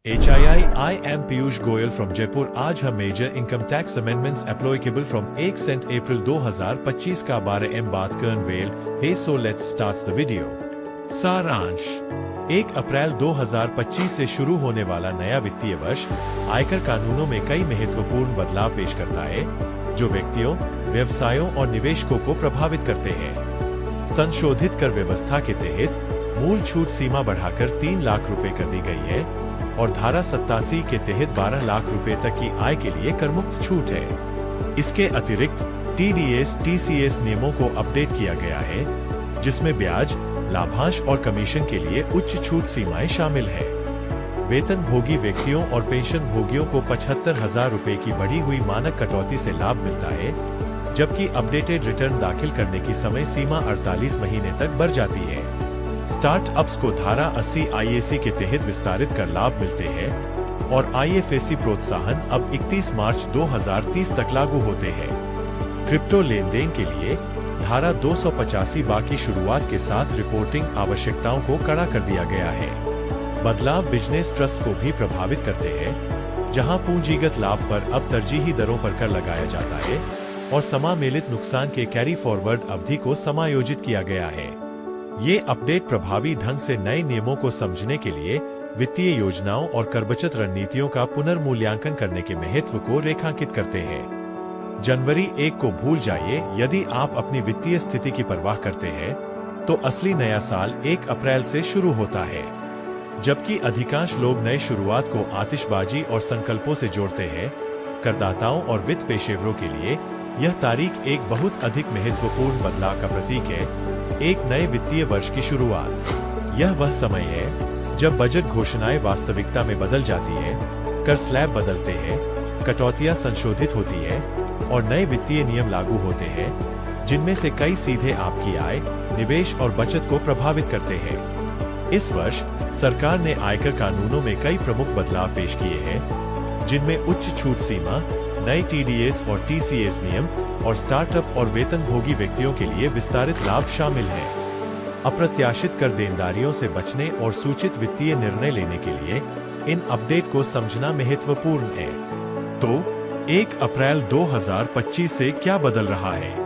I am Piyush Goyal from Jaipur। आज हम major income tax amendments applicable from 1 सेंट April 2025 का बारे में बात करने है। So let's start the video. सारांश। 1 अप्रैल 2025 से शुरू होने वाला नया वित्तीय वर्ष आयकर कानूनों में कई महत्वपूर्ण बदलाव पेश करता है, जो व्यक्तियों, व्यवसायों और निवेशकों को प्रभावित करते हैं। संशोधित कर व्यवस्था के तहत मूल छूट सीमा बढ़ाकर 3 लाख रुपए कर दी गई है और धारा 87 के तहत 12 लाख रुपए तक की आय के लिए करमुक्त छूट है। इसके अतिरिक्त TDS, TCS नियमों को अपडेट किया गया है, जिसमें ब्याज, लाभांश और कमीशन के लिए उच्च छूट सीमाएं शामिल है। वेतन भोगी व्यक्तियों और पेंशन भोगियों को 75,000 रुपए की बढ़ी हुई मानक कटौती से लाभ मिलता है, जबकि अपडेटेड रिटर्न दाखिल करने की समय सीमा 48 महीने तक बढ़ जाती है। स्टार्टअप्स को धारा 80 IAC के तहत विस्तारित कर लाभ मिलते हैं और IFSC प्रोत्साहन अब 31 मार्च 2030 तक लागू होते हैं। क्रिप्टो लेन-देन के लिए धारा 285 की शुरुआत के साथ रिपोर्टिंग आवश्यकताओं को कड़ा कर दिया गया है। बदलाव बिजनेस ट्रस्ट को भी प्रभावित करते हैं, जहां पूंजीगत लाभ पर अब तरजीही दरों पर कर लगाया जाता है और समामेलित नुकसान के कैरी फॉरवर्ड अवधि को समायोजित किया गया है। ये अपडेट प्रभावी ढंग से नए नियमों को समझने के लिए वित्तीय योजनाओं और कर बचत रणनीतियों का पुनर्मूल्यांकन करने के महत्व को रेखांकित करते हैं। जनवरी 1 को भूल जाइए। यदि आप अपनी वित्तीय स्थिति की परवाह करते हैं, तो असली नया साल 1 अप्रैल से शुरू होता है। जबकि अधिकांश लोग नए शुरुआत को आतिशबाजी और संकल्पों से जोड़ते हैं, करदाताओं और वित्त पेशेवरों के लिए यह तारीख एक बहुत अधिक महत्वपूर्ण बदलाव का प्रतीक है। एक नए वित्तीय वर्ष की शुरुआत। यह वह समय है जब बजट घोषणाएं वास्तविकता में बदल जाती है, कर स्लैब बदलते हैं, कटौतियां संशोधित होती है और नए वित्तीय नियम लागू होते हैं, जिनमें से कई सीधे आपकी आय, निवेश और बचत को प्रभावित करते हैं। इस वर्ष सरकार ने आयकर कानूनों में कई प्रमुख बदलाव पेश किए हैं, जिनमें उच्च छूट सीमा, नए TDS और TCS नियम और स्टार्टअप और वेतन भोगी व्यक्तियों के लिए विस्तारित लाभ शामिल हैं। अप्रत्याशित कर देनदारियों से बचने और सूचित वित्तीय निर्णय लेने के लिए इन अपडेट को समझना महत्वपूर्ण है। तो 1 अप्रैल 2025 से क्या बदल रहा है?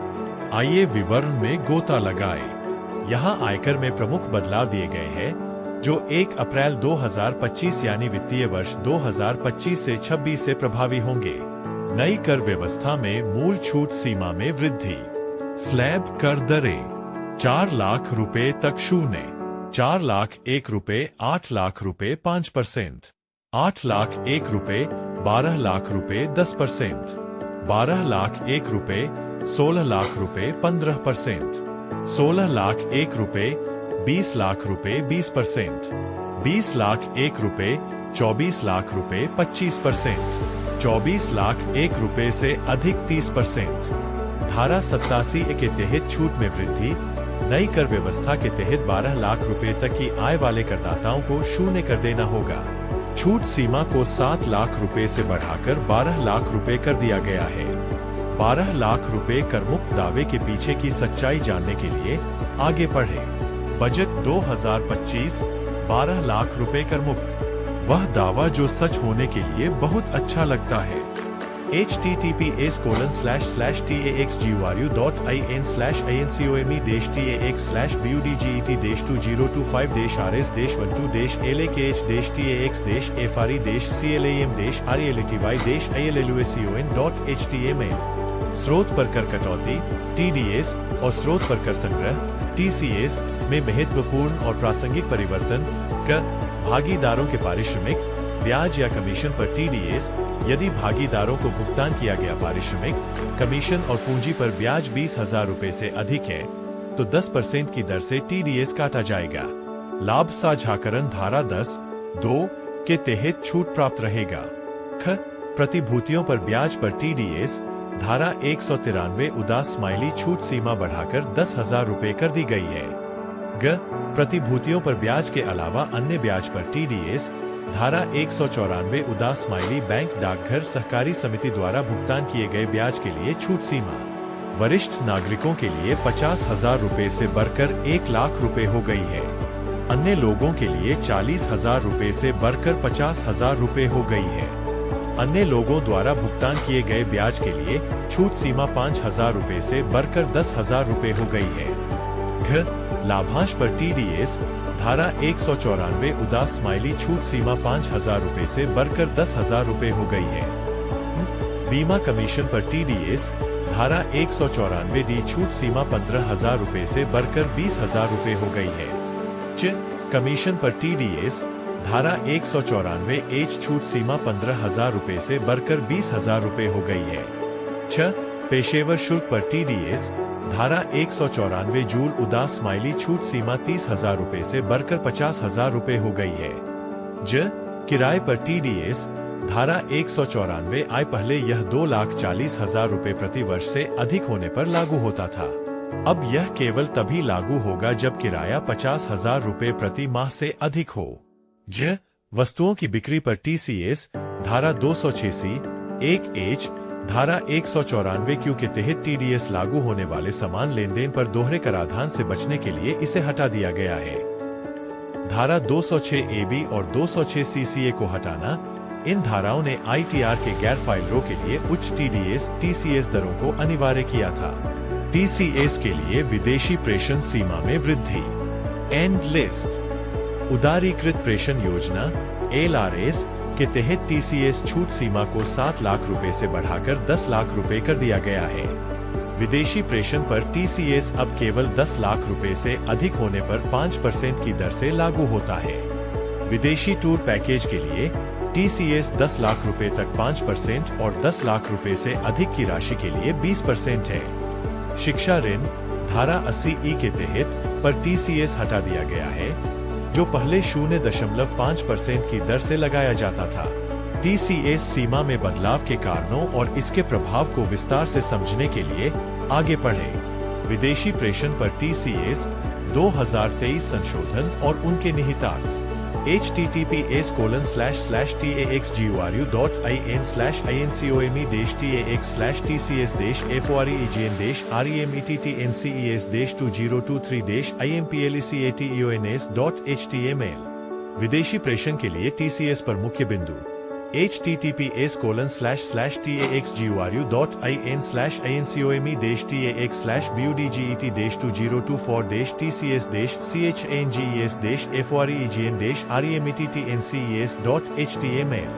आइए विवरण में गोता लगाएं। यहाँ आयकर में प्रमुख बदलाव दिए गए हैं, जो 1 अप्रैल 2025 यानी वित्तीय वर्ष 2025 से 26 से प्रभावी होंगे। नई कर व्यवस्था में मूल छूट सीमा में वृद्धि। स्लैब कर दरें 4 लाख रुपए तक शून्य, 4 लाख 1 रुपए, 8 लाख रुपए 5%, 8 लाख 1 रुपए, 12 लाख रुपए 10%, 12 लाख 1 रुपए, 16 लाख रुपए 15%, 16 लाख 1 रुपए, 20 लाख रुपए 20%, 20 लाख 1 रुपए, 24 लाख रुपए 25%, 24 लाख 1 रुपए से अधिक 30%। धारा 87 के तहत छूट में वृद्धि। नई कर व्यवस्था के तहत 12 लाख रुपए तक की आय वाले करदाताओं को शून्य कर देना होगा। छूट सीमा को 7 लाख रुपए से बढ़ाकर 12 लाख रुपए कर दिया गया है। 12 लाख रुपए कर मुक्त दावे के पीछे की सच्चाई जानने के लिए आगे पढ़ें। बजट 2025, 12 लाख रुपए कर मुक्त। वह दावा जो सच होने के लिए बहुत अच्छा लगता है। https://tax/tax/tax/budget/tax/vudget-tax/farI-tax-2025-allacon.html। स्रोत पर कर कटौती TDS और स्रोत पर कर संग्रह TCS में महत्वपूर्ण और प्रासंगिक परिवर्तन। कर भागीदारों के पारिश्रमिक, ब्याज या कमीशन पर TDS। यदि भागीदारों को भुगतान किया गया पारिश्रमिक, कमीशन और पूंजी पर ब्याज 20,000 रुपए से अधिक है, तो 10% की दर से TDS काटा जाएगा। लाभ साझाकरण धारा 10(2) के तहत छूट प्राप्त रहेगा। ख प्रतिभूतियों पर ब्याज पर TDS धारा 193 उदास स्माइली छूट सीमा बढ़ाकर 10,000 रुपए कर दी गई है। ग प्रतिभूतियों पर ब्याज के अलावा अन्य ब्याज पर TDS धारा 194 उदास स्माइली बैंक, डाकघर, सहकारी समिति द्वारा भुगतान किए गए ब्याज के लिए छूट सीमा वरिष्ठ नागरिकों के लिए 50,000 रुपए से बढ़कर 1 लाख रुपए हो गई है। अन्य लोगों के लिए 40,000 रुपए से बढ़कर 50,000 रुपए हो गई है। अन्य लोगों द्वारा भुगतान किए गए ब्याज के लिए छूट सीमा 5,000 रुपए से बढ़कर 10,000 रुपए हो गई है। घ लाभांश पर TDS धारा 194 उदास स्माइली छूट सीमा 5,000 रुपए से बढ़कर 10,000 रुपए हो गई है। बीमा कमीशन पर TDS धारा 194 डी छूट सीमा 15,000 रुपए से बढ़कर 20,000 रुपए हो गई है। च कमीशन पर TDS धारा 194 H छूट सीमा 15,000 रुपए से बढ़कर 20,000 रुपए हो गई है। छ पेशेवर शुल्क पर TDS धारा 194 जूल उदास स्माइली छूट सीमा 30,000 रुपए से बढ़कर 50,000 रुपए हो गई है। ज किराए पर TDS धारा 194 I पहले यह 2,40,000 रुपए प्रति वर्ष से अधिक होने पर लागू होता था। अब यह केवल तभी लागू होगा जब किराया 50,000 रुपए प्रति माह से अधिक हो। ज वस्तुओं की बिक्री पर TCS धारा 286 1H धारा 194 Q के तहत TDS लागू होने वाले समान लेन देन पर दोहरे कराधान से बचने के लिए इसे हटा दिया गया है। धारा 206 AB और 206 CCA को हटाना। इन धाराओं ने ITR के गैर फाइलरों के लिए उच्च TDS TCS दरों को अनिवार्य किया था। TCS के लिए विदेशी प्रेषण सीमा में वृद्धि। एंड लिस्ट उदारीकृत प्रेषण योजना LRS के तहत TCS छूट सीमा को 7 लाख रुपए से बढ़ाकर 10 लाख रुपए कर दिया गया है। विदेशी प्रेषण पर TCS अब केवल 10 लाख रुपए से अधिक होने पर 5% की दर से लागू होता है। विदेशी टूर पैकेज के लिए TCS 10 लाख रुपए तक 5% और 10 लाख रुपए से अधिक की राशि के लिए 20% है। शिक्षा ऋण धारा 80E के तहत पर TCS हटा दिया गया है, जो पहले 0.5% की दर से लगाया जाता था। TCS सीमा में बदलाव के कारणों और इसके प्रभाव को विस्तार से समझने के लिए आगे बढ़ें। विदेशी प्रेषण पर TCS 2023 संशोधन और उनके निहितार्थ https://taxguru.in/taxguru.taxex/tcax/tces-FOREGN-REMETTNCES.HTML विदेशी प्रेषण के लिए TCS पर मुख्य बिंदु https://taxguru.in/INCOME-TAX/BUDGET-2024-TCS-CHANGES-FOREGN-REMETTNCES.HTML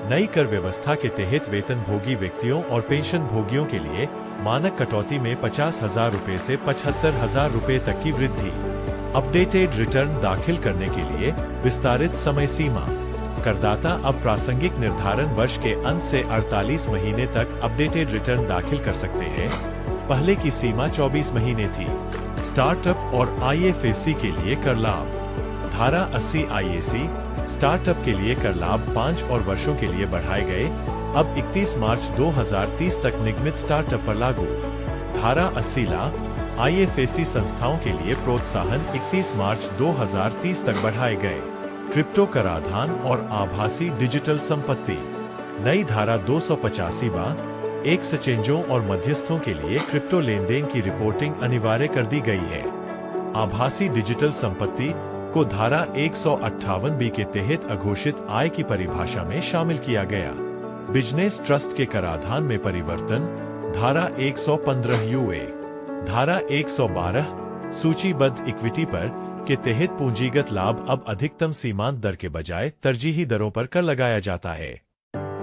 नई कर व्यवस्था के तहत वेतन भोगी व्यक्तियों और पेंशन भोगियों के लिए मानक कटौती में 50,000 रुपए से 75,000 रुपए तक की वृद्धि। अपडेटेड रिटर्न दाखिल करने के लिए विस्तारित समय सीमा। करदाता अब प्रासंगिक निर्धारण वर्ष के अंत से 48 महीने तक अपडेटेड रिटर्न दाखिल कर सकते हैं। पहले की सीमा 24 महीने थी। स्टार्टअप और IFSC के लिए कर लाभ। धारा 80 IAC स्टार्टअप के लिए कर लाभ 5 और वर्षों के लिए बढ़ाए गए। अब 31 मार्च 2030 तक निगमित स्टार्टअप पर लागू। धारा 80 ला IFSC संस्थाओं के लिए प्रोत्साहन 31 मार्च 2030 तक बढ़ाए गए। क्रिप्टो कराधान और आभासी डिजिटल संपत्ति। नई धारा 285 एक्सचेंजों और मध्यस्थों के लिए क्रिप्टो लेन देन की रिपोर्टिंग अनिवार्य कर दी गई है। आभासी डिजिटल संपत्ति को धारा 158B के तहत अघोषित आय की परिभाषा में शामिल किया गया। बिजनेस ट्रस्ट के कराधान में परिवर्तन। धारा 115 UA धारा 112 सूचीबद्ध इक्विटी पर के तहत पूंजीगत लाभ अब अधिकतम सीमांत दर के बजाय तरजीही दरों पर कर लगाया जाता है।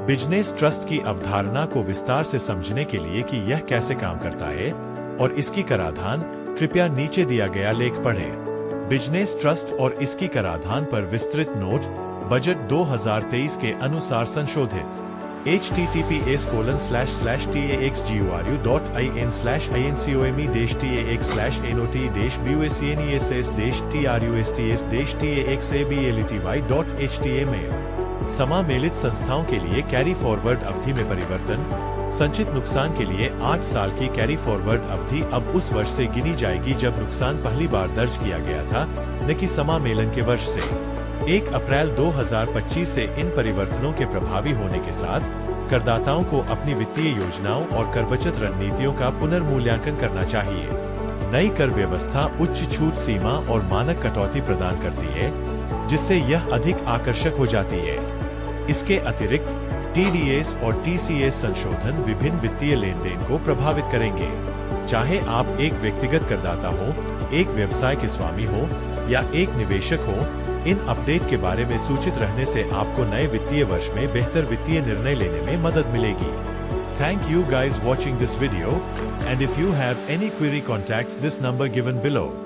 बिजनेस ट्रस्ट की अवधारणा को विस्तार से समझने के लिए कि यह कैसे काम करता है और इसकी कराधान, कृपया नीचे दिया गया लेख पढ़ें। बिजनेस ट्रस्ट और इसकी कराधान पर विस्तृत नोट बजट 2023 के अनुसार संशोधित। https://taxguru.in/INCOME-tax/NOT-BUSENES-TAXABLETY.html समामेलित संस्थाओं के लिए कैरी फॉरवर्ड अवधि में परिवर्तन। संचित नुकसान के लिए 8 साल की कैरी फॉरवर्ड अवधि अब उस वर्ष से गिनी जाएगी जब नुकसान पहली बार दर्ज किया गया था, न कि समामेलन के वर्ष से। 1 अप्रैल 2025 से इन परिवर्तनों के प्रभावी होने के साथ करदाताओं को अपनी वित्तीय योजनाओं और कर बचत रणनीतियों का पुनर्मूल्यांकन करना चाहिए। नई कर व्यवस्था उच्च छूट सीमा और मानक कटौती प्रदान करती है, जिससे यह अधिक आकर्षक हो जाती है। इसके अतिरिक्त TDS और TCS संशोधन विभिन्न वित्तीय लेन देन को प्रभावित करेंगे। चाहे आप एक व्यक्तिगत करदाता हो, एक व्यवसाय के स्वामी हो या एक निवेशक हो, इन अपडेट के बारे में सूचित रहने से आपको नए वित्तीय वर्ष में बेहतर वित्तीय निर्णय लेने में मदद मिलेगी। Thank you guys watching this video, and if you have any query, contact this number given below.